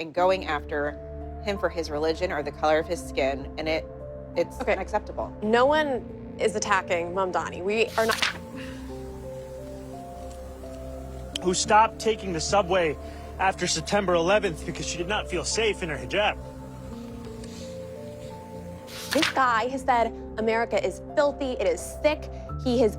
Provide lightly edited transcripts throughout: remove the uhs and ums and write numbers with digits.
and going after him for his religion or the color of his skin, and it's unacceptable. No one is attacking Mamdani. We are not. Who stopped taking the subway after September 11th because she did not feel safe in her hijab. This guy has said America is filthy, it is sick. He has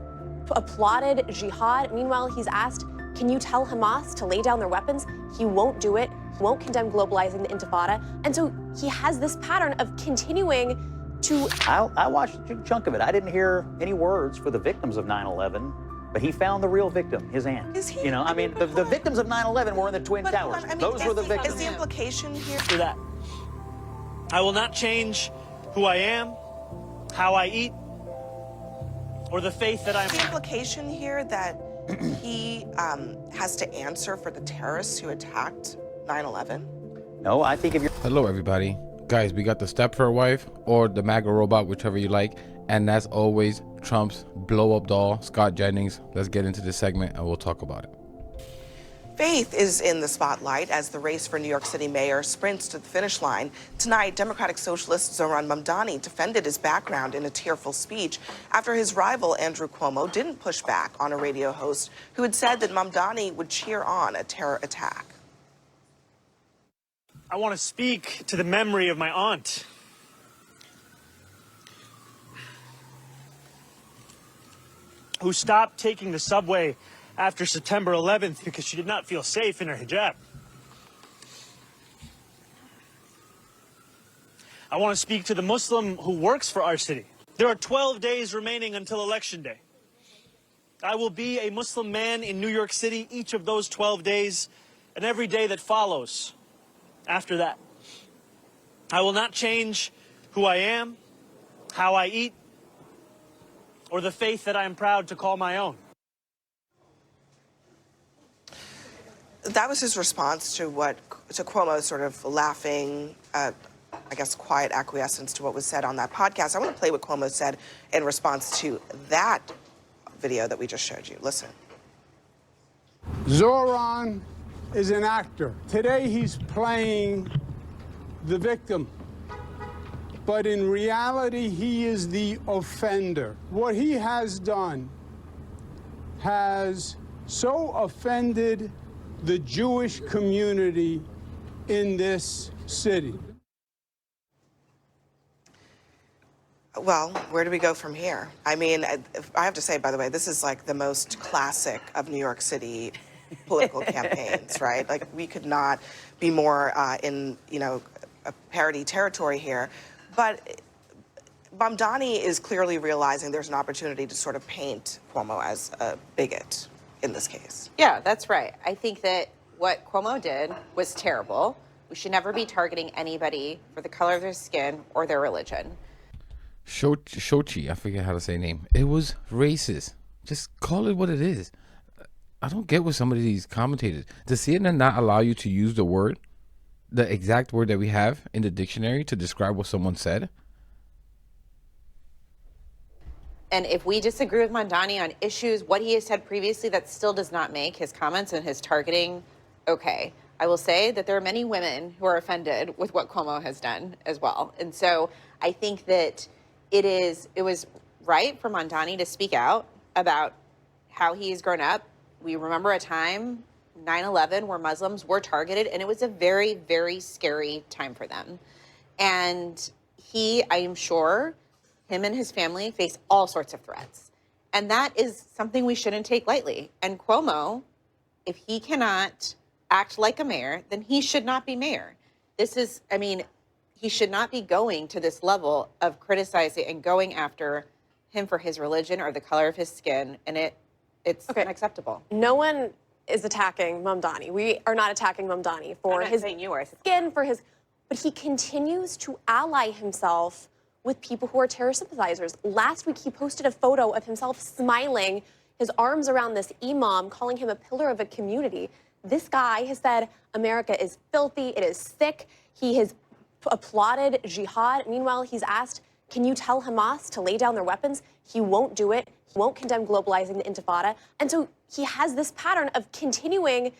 applauded jihad. Meanwhile, he's asked, can you tell Hamas to lay down their weapons? He won't do it. He won't condemn globalizing the intifada. And so he has this pattern of continuing to... I watched a chunk of it. I didn't hear any words for the victims of 9/11, but he found the real victim, his aunt. Is he? You know, I mean, the victims of 9/11 were in the Twin Towers. I mean, those were the victims. Is the implication here? For that, I will not change who I am, how I eat, or the faith that I am. Is the implication here that he has to answer for the terrorists who attacked 9/11? No, I think if you're... Hello, everybody. Guys, we got the Stepford wife or the MAGA robot, whichever you like. And that's always Trump's blow-up doll, Scott Jennings. Let's get into this segment and we'll talk about it. Faith is in the spotlight as the race for New York City mayor sprints to the finish line. Tonight, Democratic Socialist Zohran Mamdani defended his background in a tearful speech after his rival, Andrew Cuomo, didn't push back on a radio host who had said that Mamdani would cheer on a terror attack. I want to speak to the memory of my aunt. Who stopped taking the subway after September 11th because she did not feel safe in her hijab. I want to speak to the Muslim who works for our city. There are 12 days remaining until Election Day. I will be a Muslim man in New York City each of those 12 days and every day that follows after that. I will not change who I am, how I eat, or the faith that I am proud to call my own. That was his response to Cuomo sort of laughing, I guess, quiet acquiescence to what was said on that podcast. I want to play what Cuomo said in response to that video that we just showed you. Listen. Zohran is an actor. Today he's playing the victim. But in reality, he is the offender. What he has done has so offended the Jewish community in this city. Well, where do we go from here? I mean, I have to say, by the way, this is like the most classic of New York City political campaigns, right? Like, we could not be more in, a parody territory here. But Mamdani is clearly realizing there's an opportunity to sort of paint Cuomo as a bigot in this case. Yeah, that's right. I think that what Cuomo did was terrible. We should never be targeting anybody for the color of their skin or their religion. Shochi, I forget how to say name. It was racist. Just call it what it is. I don't get what some of these commentators, does CNN not allow you to use the word, the exact word that we have in the dictionary to describe what someone said? And if we disagree with Mamdani on issues, what he has said previously, that still does not make his comments and his targeting okay. I will say that there are many women who are offended with what Cuomo has done as well. And so I think that it was right for Mamdani to speak out about how he's grown up. We remember a time, 9/11, where Muslims were targeted, and it was a very, very scary time for them. And I am sure, him and his family face all sorts of threats. And that is something we shouldn't take lightly. And Cuomo, if he cannot act like a mayor, then he should not be mayor. He should not be going to this level of criticizing and going after him for his religion or the color of his skin. And it's unacceptable. No one is attacking Mamdani. We are not attacking Mamdani for his skin, but he continues to ally himself with people who are terror sympathizers. Last week, he posted a photo of himself smiling, his arms around this imam, calling him a pillar of a community. This guy has said America is filthy, it is sick. He has applauded jihad. Meanwhile, he's asked, can you tell Hamas to lay down their weapons? He won't do it. He won't condemn globalizing the intifada. And so he has this pattern of continuing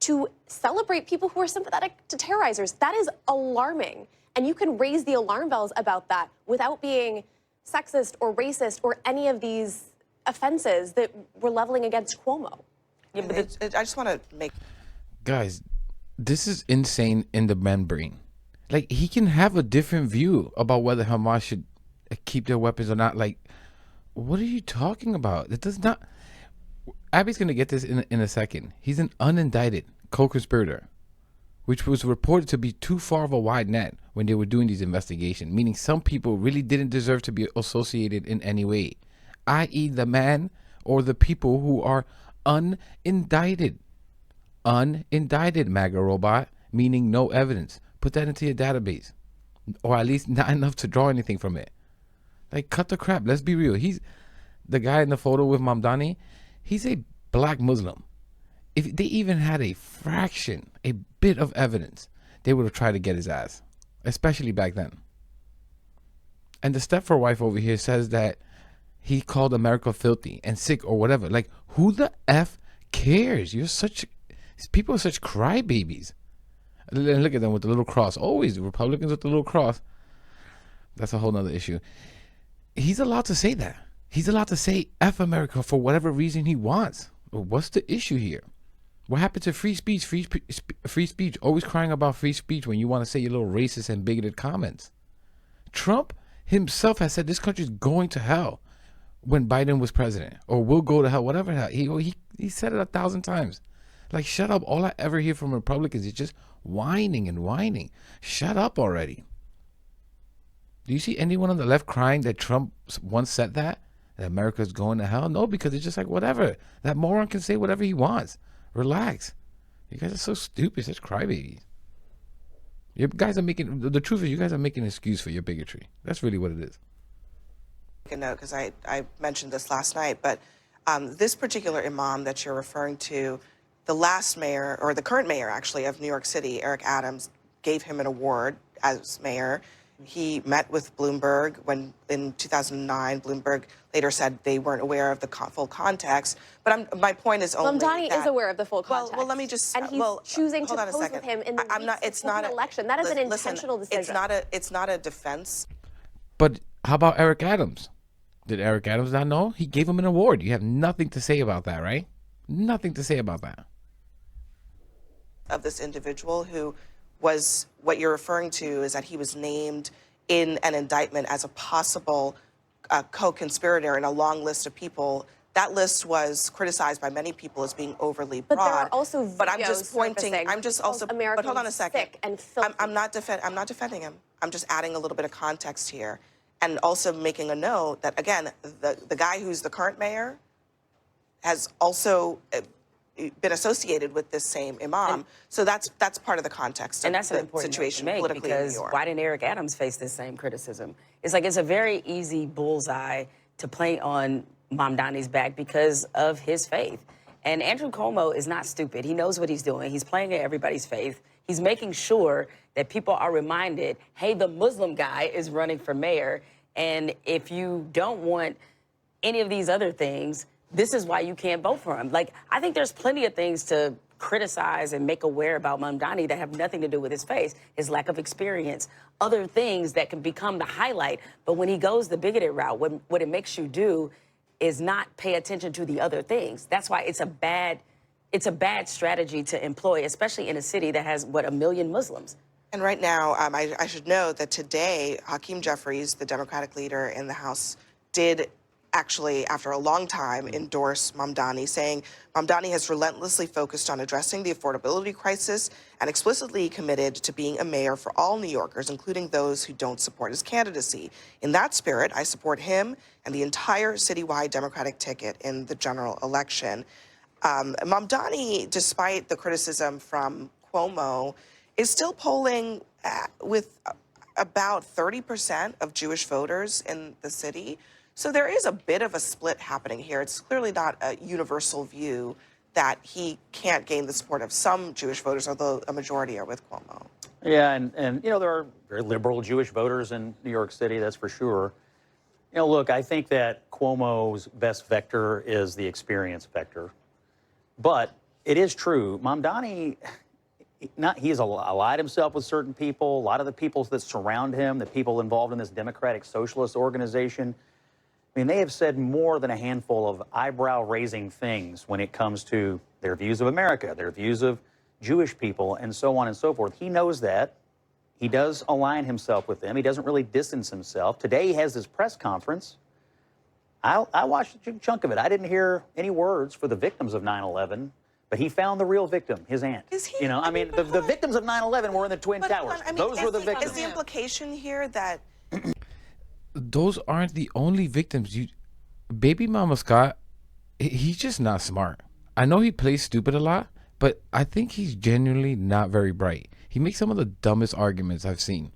to celebrate people who are sympathetic to terrorizers. That is alarming. And you can raise the alarm bells about that without being sexist or racist or any of these offenses that we're leveling against Cuomo. Yeah, but I just want to make... Guys, this is insane in the man brain. Like, he can have a different view about whether Hamas should keep their weapons or not. Like, what are you talking about? It does not... Abby's going to get this in a second. He's an unindicted co-conspirator, which was reported to be too far of a wide net when they were doing these investigations, meaning some people really didn't deserve to be associated in any way, i.e. the man or the people who are unindicted. Unindicted, MAGA robot, meaning no evidence. Put that into your database, or at least not enough to draw anything from it. Like, cut the crap. Let's be real. He's the guy in the photo with Mamdani. He's a black Muslim. If they even had a fraction, a bit of evidence, they would have tried to get his ass, especially back then. And the Stepford wife over here says that he called America filthy and sick or whatever. Like, who the F cares? People are such crybabies. And look at them with the little cross. Always the Republicans with the little cross. That's a whole nother issue. He's allowed to say that. He's allowed to say F America for whatever reason he wants. What's the issue here? What happened to free speech? Free speech. Always crying about free speech when you want to say your little racist and bigoted comments. Trump himself has said this country's going to hell when Biden was president, or will go to hell, whatever hell. He said it 1,000 times. Like, shut up. All I ever hear from Republicans is just whining and whining. Shut up already. Do you see anyone on the left crying that Trump once said that America's going to hell? No, because it's just like, whatever. That moron can say whatever he wants. Relax. You guys are so stupid, such crybabies. You guys are making, the truth is, you guys are making an excuse for your bigotry. That's really what it is. A note, because I mentioned this last night, but this particular imam that you're referring to, the last mayor, or the current mayor actually, of New York City, Eric Adams, gave him an award as mayor. He met with Bloomberg when, in 2009, Bloomberg later said they weren't aware of the full context. But my point is only Mamdani that, is aware of the full context. Well, let me just... And he's choosing to pose with him in the election. That is an intentional decision. It's not a defense. But how about Eric Adams? Did Eric Adams not know? He gave him an award. You have nothing to say about that, right? Nothing to say about that. Of this individual who was, what you're referring to is that he was named in an indictment as a possible co-conspirator in a long list of people. That list was criticized by many people as being overly broad. But there are also videos but I'm just pointing. I'm just also. Americans but hold on a second. Sick and filthy. I'm not defending him. I'm just adding a little bit of context here, and also making a note that, again, the guy who's the current mayor has also been associated with this same imam. So that's part of the context and of that's an the important situation note to make, politically in New because York. why didn't Eric Adams face this same criticism? It's like, it's a very easy bullseye to play on Mamdani's back because of his faith. And Andrew Cuomo is not stupid. He knows what he's doing. He's playing at everybody's faith. He's making sure that people are reminded, hey, the Muslim guy is running for mayor. And if you don't want any of these other things, this is why you can't vote for him. Like, I think there's plenty of things to criticize and make aware about Mamdani that have nothing to do with his face, his lack of experience, other things that can become the highlight. But when he goes the bigoted route, what it makes you do is not pay attention to the other things. That's why it's a bad strategy to employ, especially in a city that has, what, 1 million Muslims. And right now, I should note that today, Hakeem Jeffries, the Democratic leader in the House, did actually, after a long time, endorse Mamdani, saying Mamdani has relentlessly focused on addressing the affordability crisis and explicitly committed to being a mayor for all New Yorkers, including those who don't support his candidacy. In that spirit, I support him and the entire citywide Democratic ticket in the general election. Mamdani, despite the criticism from Cuomo, is still polling with about 30% of Jewish voters in the city. So there is a bit of a split happening here. It's clearly not a universal view that he can't gain the support of some Jewish voters, although a majority are with Cuomo. Yeah, and you know, there are very liberal Jewish voters in New York City, that's for sure. You know, look, I think that Cuomo's best vector is the experience vector. But It is true. Mamdani, he's allied himself with certain people. A lot of the people that surround him, the people involved in this democratic socialist organization, I mean, they have said more than a handful of eyebrow-raising things when it comes to their views of America, their views of Jewish people, and so on and so forth. He knows that. He does align himself with them. He doesn't really distance himself. Today he has his press conference. I watched a chunk of it. I didn't hear any words for the victims of 9/11, but he found the real victim, his aunt. Is he? You know, I mean, the victims of 9/11 were in the Twin Towers. Those were the victims. Is the implication here that Those aren't the only victims. Baby Mama Scott, he's just not smart. I know he plays stupid a lot, but I think he's genuinely not very bright. He makes some of the dumbest arguments I've seen.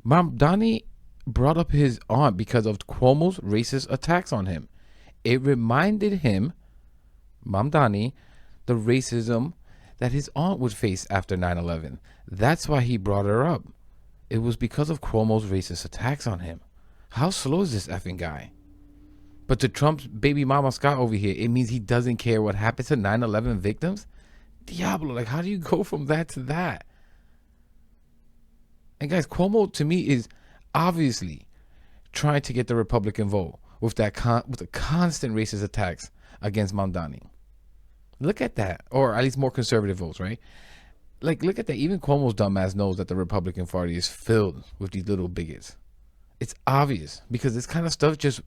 Mamdani brought up his aunt because of Cuomo's racist attacks on him. It reminded him, Mamdani, the racism that his aunt would face after 9/11. That's why he brought her up. It was because of Cuomo's racist attacks on him. How slow is this effing guy? But to Trump's baby mama Scott over here, it means he doesn't care what happened to 9/11 victims? Diablo, like, how do you go from that to that? And guys, Cuomo to me is obviously trying to get the Republican vote with with the constant racist attacks against Mamdani. Look at that, or at least more conservative votes, right? Like, look at that. Even Cuomo's dumbass knows that the Republican Party is filled with these little bigots. It's obvious because this kind of stuff just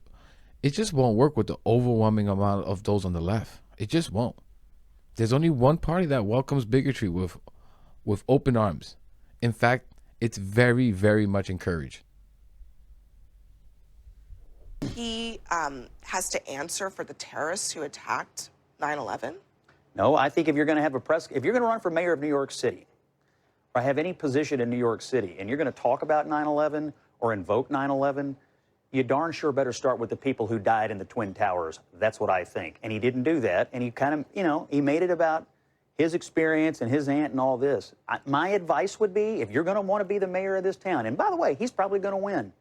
won't work with the overwhelming amount of those on the left. It just won't. There's only one party that welcomes bigotry with open arms. In fact, it's very, very much encouraged. he has to answer for the terrorists who attacked 9/11? No, I think if you're going to have if you're going to run for mayor of New York City, or have any position in New York City, and you're going to talk about 9/11 or invoke 9/11, you darn sure better start with the people who died in the Twin Towers. That's what I think. And he didn't do that. And he kind of, he made it about his experience and his aunt and all this. My advice would be, if you're going to want to be the mayor of this town, and by the way, he's probably going to win.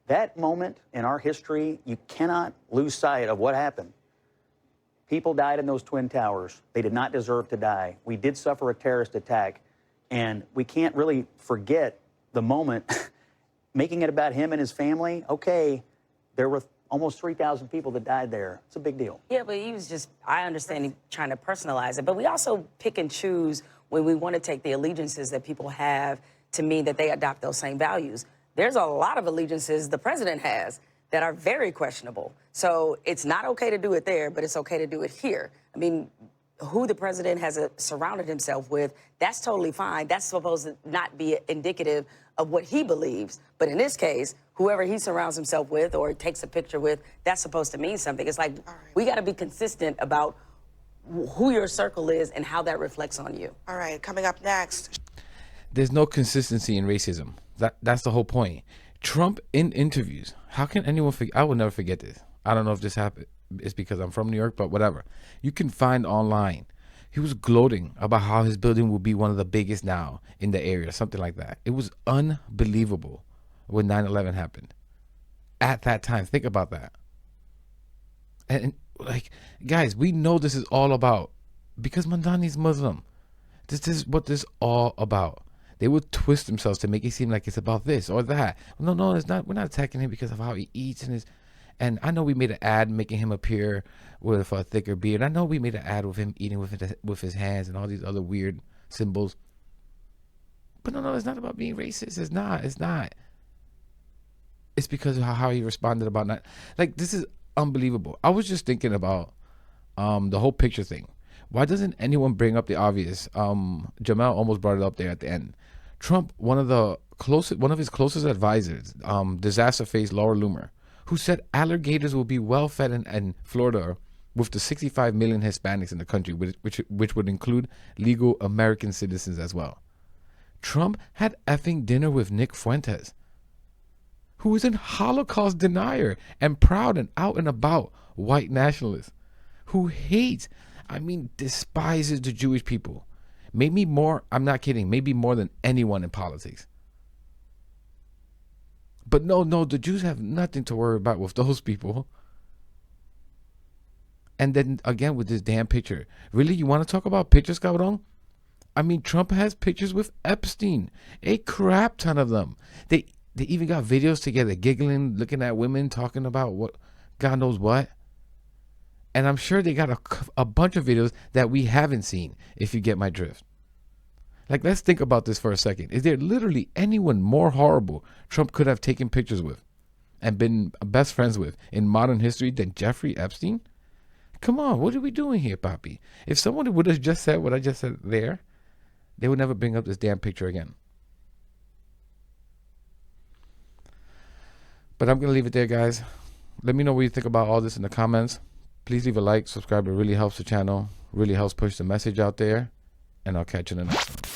That moment in our history, you cannot lose sight of what happened. People died in those Twin Towers. They did not deserve to die. We did suffer a terrorist attack, and we can't really forget the moment. Making it about him and his family, okay, there were almost 3,000 people that died there. It's a big deal. Yeah, but he was just, I understand him trying to personalize it, but we also pick and choose when we want to take the allegiances that people have to mean that they adopt those same values. There's a lot of allegiances the president has that are very questionable. So it's not okay to do it there, but it's okay to do it here. I mean, who the president has surrounded himself with, that's totally fine. That's supposed to not be indicative of what he believes. But in this case, whoever he surrounds himself with or takes a picture with, that's supposed to mean something. It's like, we got to be consistent about who your circle is and how that reflects on you. All right, coming up next. There's no consistency in racism. That's the whole point. Trump in interviews, how can anyone forget? I will never forget this. I don't know if this happened. It's because I'm from New York, but whatever. You can find online. He was gloating about how his building will be one of the biggest now in the area, something like that. It was unbelievable when 9/11 happened. At that time, think about that. And like, guys, we know this is all about, because Mamdani's Muslim. This is what this is all about. They would twist themselves to make it seem like it's about this or that. No, it's not. We're not attacking him because of how he eats and his. And I know we made an ad making him appear with a thicker beard. I know we made an ad with him eating with his hands and all these other weird symbols. But no, it's not about being racist. It's not. It's because of how he responded about not. Like, this is unbelievable. I was just thinking about the whole picture thing. Why doesn't anyone bring up the obvious? Jamel almost brought it up there at the end. Trump, one of his closest advisors, disaster face Laura Loomer, who said alligators will be well fed in Florida with the 65 million Hispanics in the country, which would include legal American citizens as well. Trump had effing dinner with Nick Fuentes, who is a Holocaust denier and proud and out and about white nationalist, who despises the Jewish people. Maybe more, I'm not kidding, maybe more than anyone in politics. But no, the Jews have nothing to worry about with those people. And then again with this damn picture. Really, you want to talk about pictures, cabrón? I mean, Trump has pictures with Epstein, a crap ton of them. They even got videos together, giggling, looking at women, talking about what, God knows what. And I'm sure they got a bunch of videos that we haven't seen, if you get my drift. Like, let's think about this for a second. Is there literally anyone more horrible Trump could have taken pictures with and been best friends with in modern history than Jeffrey Epstein? Come on, what are we doing here, Papi? If someone would have just said what I just said there, they would never bring up this damn picture again. But I'm going to leave it there, guys. Let me know what you think about all this in the comments. Please leave a like, subscribe. It really helps the channel, really helps push the message out there. And I'll catch you in the next one.